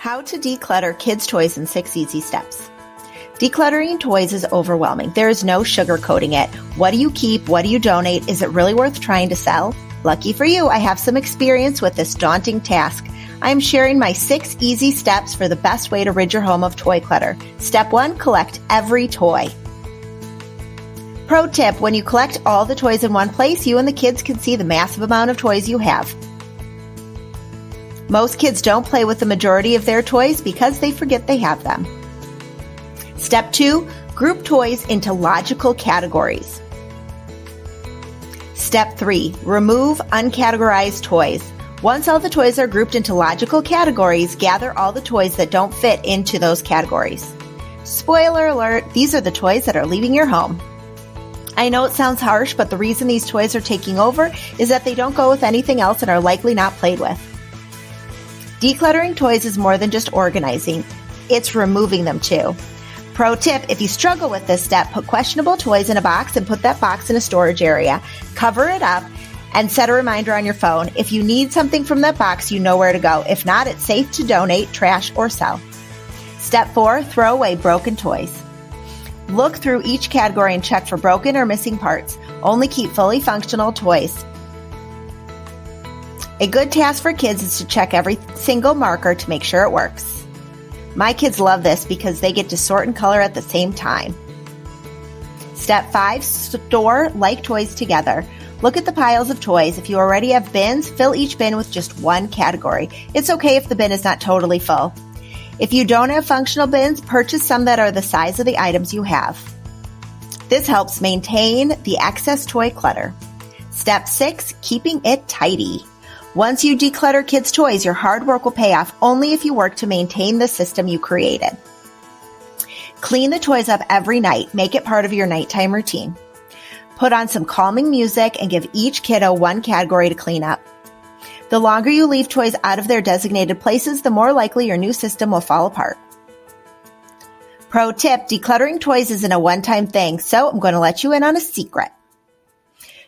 How to declutter kids' toys in 6 easy steps. Decluttering toys is overwhelming. There is no sugarcoating it. What do you keep? What do you donate? Is it really worth trying to sell? Lucky for you, I have some experience with this daunting task. I am sharing my 6 easy steps for the best way to rid your home of toy clutter. Step 1, collect every toy. Pro tip, when you collect all the toys in one place, you and the kids can see the massive amount of toys you have. Most kids don't play with the majority of their toys because they forget they have them. Step 2, group toys into logical categories. Step 3, remove uncategorized toys. Once all the toys are grouped into logical categories, gather all the toys that don't fit into those categories. Spoiler alert, these are the toys that are leaving your home. I know it sounds harsh, but the reason these toys are taking over is that they don't go with anything else and are likely not played with. Decluttering toys is more than just organizing. It's removing them too. Pro tip, if you struggle with this step, put questionable toys in a box and put that box in a storage area. Cover it up and set a reminder on your phone. If you need something from that box, you know where to go. If not, it's safe to donate, trash, or sell. Step 4, throw away broken toys. Look through each category and check for broken or missing parts. Only keep fully functional toys. A good task for kids is to check every single marker to make sure it works. My kids love this because they get to sort and color at the same time. Step 5, store like toys together. Look at the piles of toys. If you already have bins, fill each bin with just one category. It's okay if the bin is not totally full. If you don't have functional bins, purchase some that are the size of the items you have. This helps maintain the excess toy clutter. Step 6, keeping it tidy. Once you declutter kids' toys, your hard work will pay off only if you work to maintain the system you created. Clean the toys up every night. Make it part of your nighttime routine. Put on some calming music and give each kiddo one category to clean up. The longer you leave toys out of their designated places, the more likely your new system will fall apart. Pro tip, decluttering toys isn't a one-time thing, so I'm going to let you in on a secret.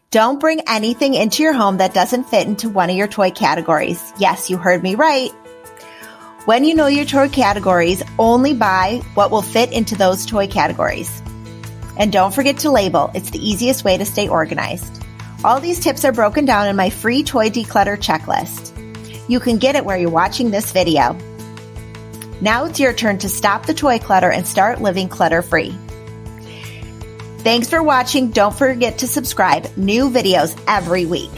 Don't bring anything into your home that doesn't fit into one of your toy categories. Yes, you heard me right. When you know your toy categories, only buy what will fit into those toy categories. And don't forget to label. It's the easiest way to stay organized. All these tips are broken down in my free toy declutter checklist. You can get it where you're watching this video. Now it's your turn to stop the toy clutter and start living clutter-free. Thanks for watching. Don't forget to subscribe. New videos every week.